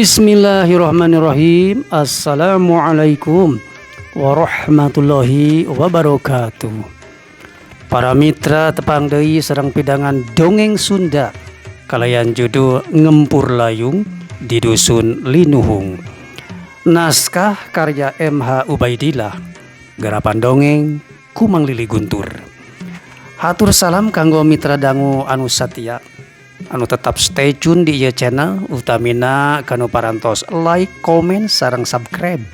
Bismillahirrahmanirrahim. Assalamualaikum warahmatullahi wabarakatuh. Para mitra tepang deui sareng pidangan dongeng Sunda kalayan judul Ngempur Layung di Dusun Linuhung. Naskah karya M.H. Ubaidillah. Garapan dongeng ku Mang Lili Guntur. Hatur salam kanggo mitra dangu anu satia anu tetap stay tune di ieu channel, utamina kanu parantos like, komen, sareng subscribe.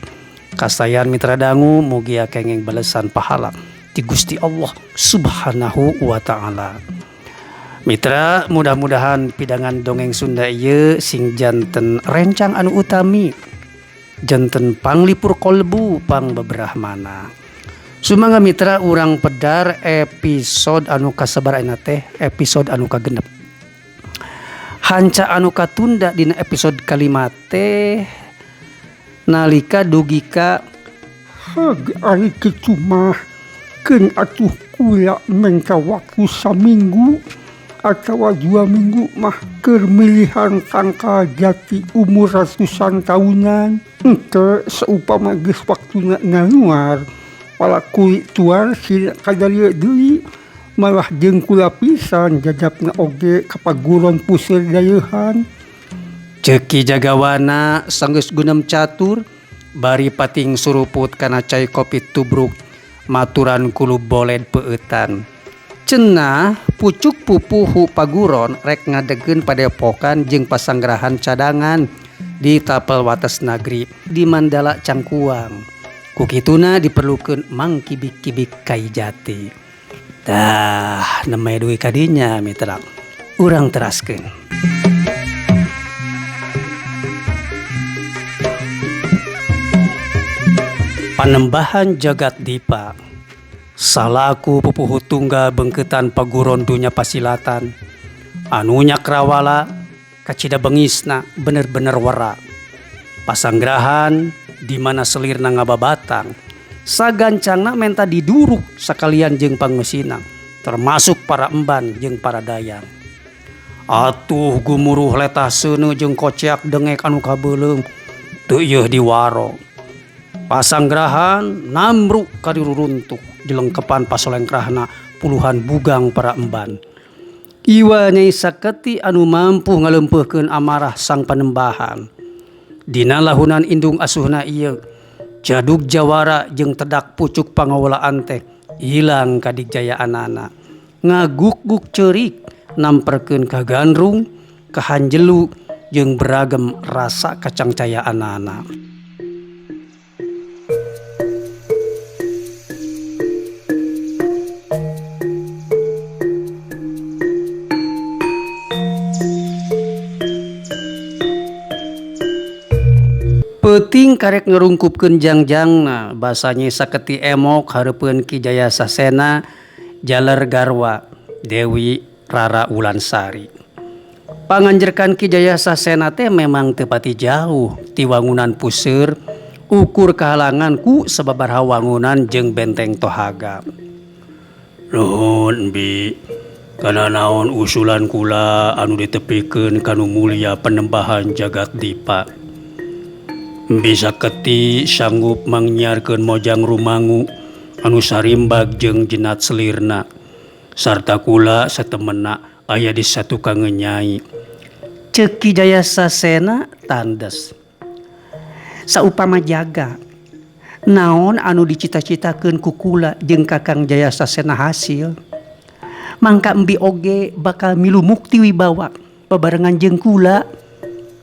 Kasayan mitra dangu mugi kenging balesan pahala ti Gusti Allah Subhanahu wa taala. Mitra, mudah-mudahan pidangan dongeng Sunda ieu sing janten rencang anu utami, janten panglipur kolbu pang bebrahmana. Sumangga mitra urang pedar episode anu kasabar ayeuna teh episode anu kagenep. Hanca anu katunda dina episode kalima teh nalika dugika hag ari kitu mah keun atuh kula mengka waktu saminggu atawa 2 minggu mah keur milihan tangka jati umur ratusan tahunan henteu saupama geus waktuna ngaluar walaku tuar sila kadarieu deui malah jeung kula pisan jajabna oge kapaguron puseur dayeuhan. Ceki jagawana sanggeus gunem catur bari pating suruput kana cai kopi tubruk maturan kulu boled peueutan. Cenah pucuk pupuhu paguron rek ngadegeun padepokan jeung pasanggrahan cadangan di tapel wates nagri di Mandala Cangkuang. Kukituna diperlukeun Mang Kibik-kibik kai jati. Tah, nemai duit kadinya mitra. Urang teraskeun. Panembahan jagat dipa. Salaku pupuhu tunggal bengketan paguron dunya pasilatan. Anu nyakrawala kacida bengisna bener-bener wara. Pasanggrahan di mana selirna ngababatang. Sagancangna menta diduruk sakalian jeung pangmesinang, termasuk para emban jeung para dayang. Atuh gumuruh letah seuneu jeung kociak dengek anu kabeuleuh teu yeuh diwaro. Pasanggrahan namruk kariruruntuk dilengkepan pasolengkrahna puluhan bugang para emban. Iwa nyai saketi anu mampu ngaleumpeuhkeun amarah sang panembahan. Dina lahunan indung asuhna ieu jaduk jawara jeung tedak pucuk pangawulaan teh hilang kadikjayaanana. Ngaguk-guk ceurik namperkeun ka gandrung, kahanjelu jeung beragam rasa kacangcayaanana. Peuting karek ngerungkupkeun jangjangna basanya saketi emok hareupeun Ki Jayasasena jaler garwa Dewi Rara Wulansari. Panganjerkan Ki Jayasasena teh memang teu pati jauh ti wangunan puseur ukur kahalangan ku sababaraha wangunan jeung benteng Tohaga. Nuhun Bi, kana naon usulan kula anu ditepikeun kanu mulia Panembahan Jagat Dipa. Bisa keti sanggup mangnyiarkeun mojang rumangu anu sarimbag jeung jenat selirna sarta kula satemena aya di satukang nyai. Ceuk Ki Jayasasena tandes. Saupama jaga naon anu dicita-citakeun ku kula jeung Kakang Jayasasena hasil, mangka embi oge bakal milu mukti wibawa babarengan jeung kula.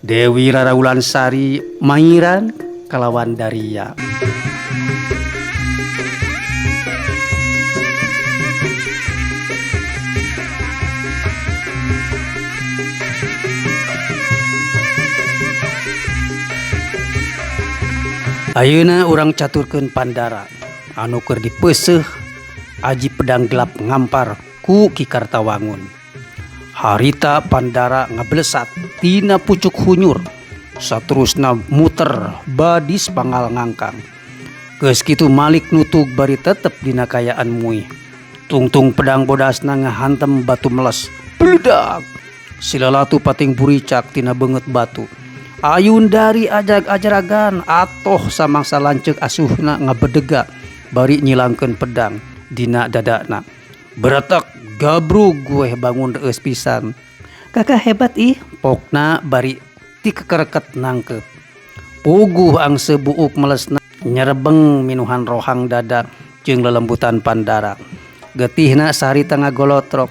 Dewi Rara Wulansari mairan kalawan Daria. Ayeuna urang caturkeun Pandara anu keur dipeuseuh aji pedang gelap ngampar ku Ki Kartawangun. Harita Pandara ngablesat tina pucuk hunyur saterusna muter badis pangal ngangkang. Geus kitu Malik nutug bari tetep dina kayaan muih. Tungtung pedang bodasna ngahantem batu meles. Bledak. Silalatu pating buricak tina beungeut batu. Ayundari ajag-ajaragan atoh samangsa lanceuk asuhna ngabedega bari nyilangkeun pedang dina dadana. Beretek gabrug gue bangun reus pisan. Kakak hebat ih, pokna bari ti kekereket nangkep. Puguh angse buuk melesna nyerebeng minuhan rohang dada jeung lelembutan Pandara. Getihna sarita ngagolotrok.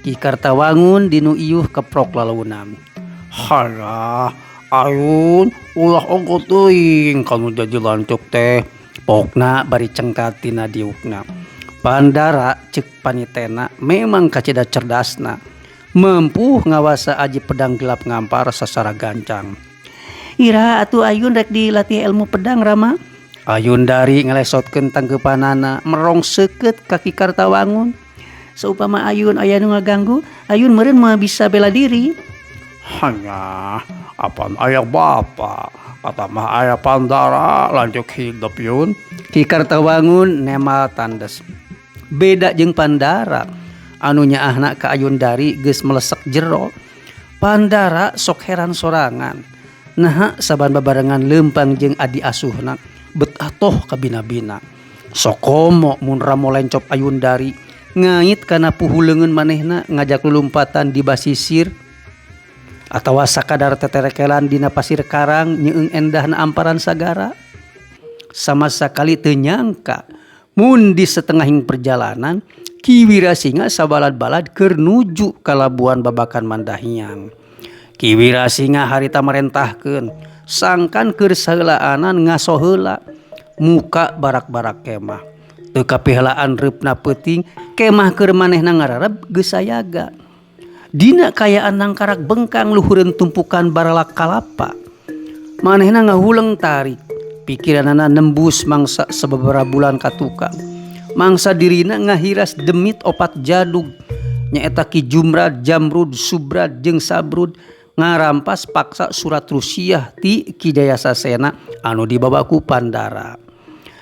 Ki Kartawangun dinu ieuh keprok laleunan. Halah, ayun ulah ongko teuing kanu jadi lancuk teh. Pokna bari cengkat tina diukna. Pandara cek panitena memang kacida cerdasna, mampu ngawasa aji pedang gelap ngampar sasara gancang. Ira atuh Ayun rek dilatih ilmu pedang Rama. Ayun dari ngelesotkeun tangkeupanana merong seukeut ka Ki Kartawangun. Saupama Ayun aya nu ngaganggu, Ayun meureun mah bisa bela diri. Hanya apan aya bapa, kata mah aya Pandara lanjut hidup Yun. Ki Kartawangun nemal tandes. Beda jeung Pandara anu nyaahna ka Ayun dari geus melesek jero. Pandara sok heran sorangan. Naha saban babarengan leumpang jeung adi asuhna bet atoh ka bina-bina. Sokomo mun ramo lencop Ayun dari ngait kana puhuleungeun manehna ngajak lulumpatan di basisir atawa sakadar teterekelan dina pasir karang nyeung endahna amparan sagara. Sama sakali teu nyangka mun di setengahing perjalanan Ki Wirasinga sabalad-balad keur nuju ka labuan babakan Mandahiang. Ki Wirasinga harita marentahkeun sangkan keur saheulaanan ngaso heula muka barak-barak kemah. Teu kapiheulaan reupna peuting kemah keur manehna ngarareb geus sayaga. Dina kayaan nangkarak bengkang luhureun tumpukan baralak kalapa. Manehna ngahuleng tarik. Pikiranana nembus mangsa sababaraha bulan katukang. Mangsa dirina ngahiras demit opat jadug. Nyaeta Ki Jumrad, Jamrud, Subrad jeung Sabrud ngarampas paksa surat Rusiah ti Ki Jayasasena anu dibawa ku Pandara.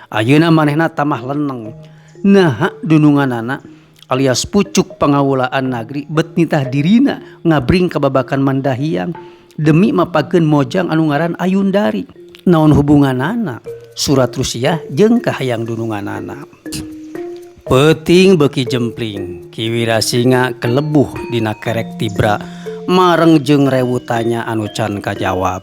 Ayeuna manehna tamah leneng. Naha dununganana alias pucuk pangawulaan nagri bet nitah dirina ngabring ka babakan Mandahiang demi mapakeun mojang anu ngaran Ayun dari. Naon hubunganana surat Rusiah jeung kahayang dununganana. Peuting beuki jempling Ki Wirasinga kelebuh dina kerek tibra mareng jeung rewutanya anu can kajawab.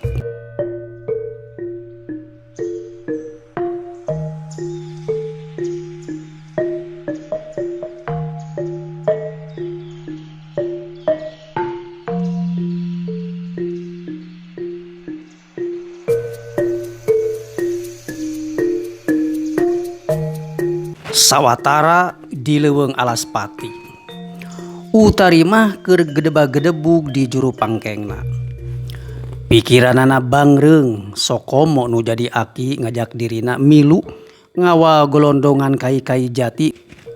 Sawatara di leuweung Alaspati. Utari mah keur gedebag-gedebug di juru pangkengna. Pikiranana bangreng sokomo nu jadi aki ngajak dirina milu ngawal golondongan kai-kai jati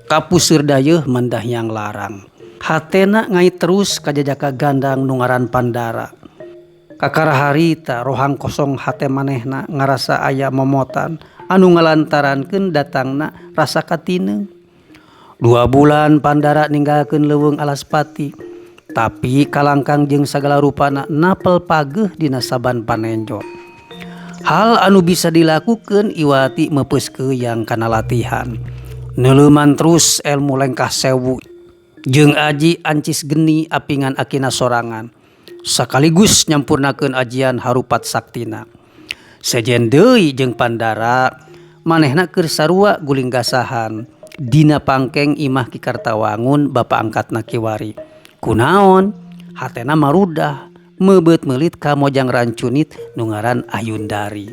kapuseur dayeuh mandah yang larang. Hatena ngai terus kajajaka gandang nu ngaran Pandara. Kakaraharita rohang kosong hate manehna ngarasa aya momotan anu ngalantarankeun datangna rasa katineng. 2 bulan Pandara ninggalkeun leuweung Alaspati. Tapi kalangkang jeung sagala rupana napel pageuh dina saban panenjot. Hal anu bisa dilakukeun Iwati meupeuskeun yang kana latihan. Neuleuman terus elmu lengkah sewu jeung aji ancis geni apingan akina sorangan. Sakaligus nyampurnakeun ajian harupat saktina. Sejen deui jeung Pandara manehna keur sarua guling gasahan dina pangkeng imah Ki Kartawangun bapa angkatna Kiwari. Kunaon hatena marudah meubeut meulit ka mojang rancunit nu ngaran Ayundari.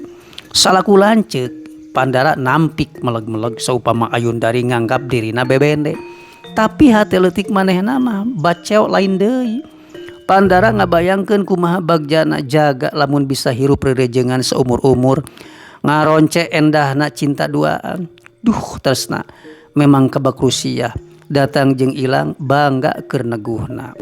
Salaku lanceuk Pandara nampik meleg-meleg saupama Ayundari nganggap dirina bebende. Tapi hate leutik manehna mah baceo lain deui. Pandara ngabayangkeun kumaha bagjana jaga lamun bisa hirup rerejengan seumur-umur ngaronce endahna cinta duaan. Duh tresna memang kebak rusiah. Datang jeung ilang bangga keur neguhna.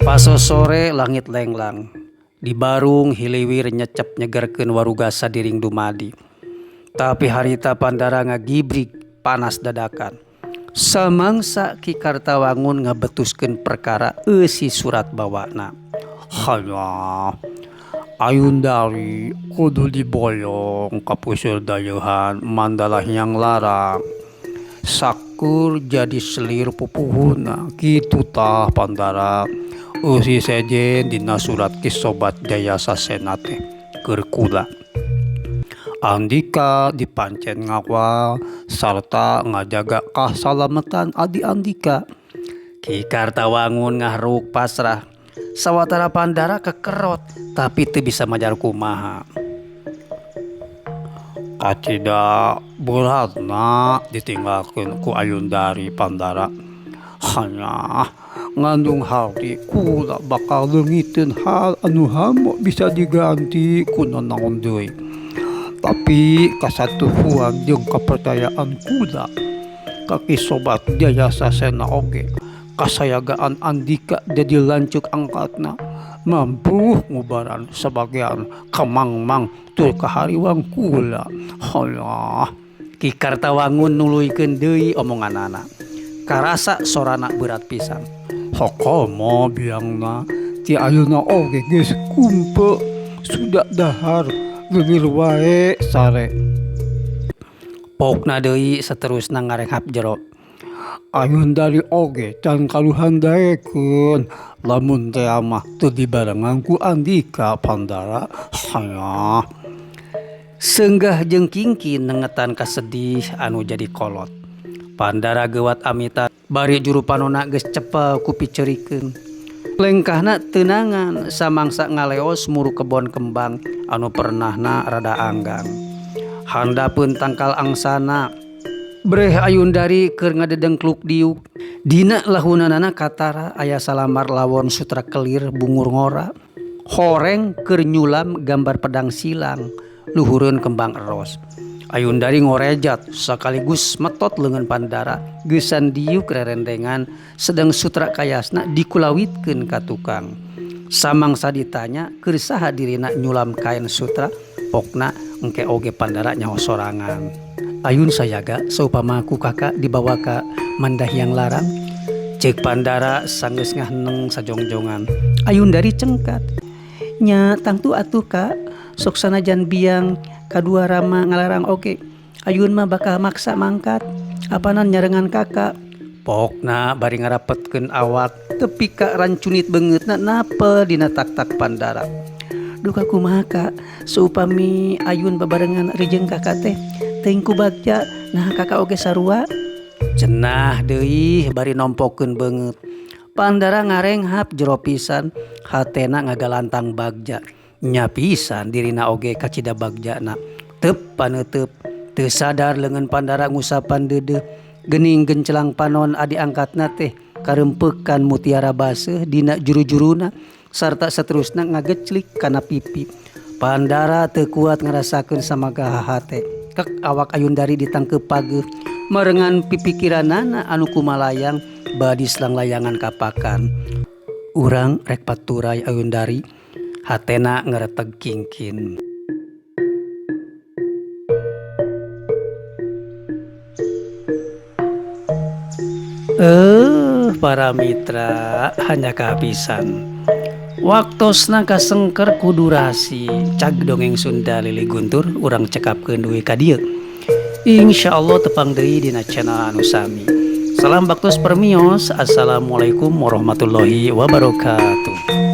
Paso sore langit lenglang. Di barung hiliwir nyecep nyegerkeun waruga sadiring dumadi. Tapi harita Pandara ngagibrig panas dadakan. Samangsa Ki Kartawangun ngabetuskeun perkara eusi surat bawana. Hanya Ayundari kudu diboyong kapuseur dayeuhan mandalah yang larang. Sakur jadi selir pupuhuna kitu tah Pandara. Eusi sejen dina surat Ki Sobat Jaya Sasena teh keur kula. Andika dipancen ngawal sarta ngajaga kasalamatan adi Andika. Ki Kartawangun ngahruk pasrah. Sawatara Pandara kekerot tapi teu bisa majar kumaha. Kacida beratna ditinggalkeun ku Ayundari Pandara. Hanya ngandung hati kula bakal leungiteun hal anu hamo bisa diganti ku nanaon deui. Tapi kasatuhuan jeung kepercayaan kula ka Ki Sobat Jaya Sasena oge kasayagaan Andika jadi lancuk angkatna mampu ngubaran sebagian kamangmang tur kahariwang kula. Halah Ki Kartawangun nuluykeun deui omonganana. Karasa sorana berat pisan. Hokomo biangna ti ayeuna oge geus kumpe sudah dahar leungeul wae sare. Pokna deui saterusna ngarenghap jero. Ayundari oge can kaluhandaekeun lamun teh mah teu dibarengan ku Andika Pandara. Hanya seunggah jeung kingkin nengetan kasedih anu jadi kolot. Pandara gewat amita bari juru panona geus cepel ku piceurikeun. Lengkahna teunangan samangsa ngaleos muru kebon kembang anu pernahna rada anggang. Handapeun tangkal angsana breh Ayundari keur ngadedengkluk diuk. Dina lahunanana katara aya salamar lawon sutra kelir bungur ngora. Horeng keur nyulam gambar pedang silang luhureun kembang eros. Ayundari ngorejat sakaligus metot leungeun Pandara geusan diuk rerendengan sedang sutra kayasna dikulawitkeun ka tukang. Samangsa ditanya keur saha dirina nyulam kain sutra pokna engke oge Pandara nyaho sorangan. Ayun sayaga saupama ku kakak dibawa ka Mandahyang Larang. Ceuk Pandara sanggeus ngaheneng sajongjongan. Ayundari cengkat. Nya tangtu atuh Kak, sok sanajan biang kadua Rama ngalarang oge. Ayun mah bakal maksa mangkat. Apanan nyarengan kakak. Pokna bari ngarapetkeun awak tepi ka rancunit beungeutna napel dina tak-tak Pandara. Duh kumaha Kak, saupami Ayun babarengan rijeng kakak teh teuing ku bagja, nah kakak oge sarua. Cenah deui bari nompokeun beungeut. Pandara ngarenghap jero pisan hatena ngagalantang bagja. Nya pisan dirina oge kacida bagjana. Tep paneuteup teu sadar leungeun Pandara ngusapan deudeuh. Geuning gencelang panon adi angkatna teh karempekan mutiara baseuh dina juru-juruna sarta saterusna ngageclik kana pipi. Pandara teu kuat ngarasakeun samaga hate. Kek awak Ayundari ditangkep pageuh merengan pipikiranana anu kumalayang badi selang layangan kapakan. Urang rek paturai Ayundari hatena ngareteg kingkin. Para mitra hanya kehabisan. Waktosna kasengker ku durasi cag dongeng Sunda Lili Guntur urang cekapkeun duwi ka dieu. Insyaallah tepang deui dina channel anu sami. Salam baktos permios. Assalamualaikum warahmatullahi wabarakatuh.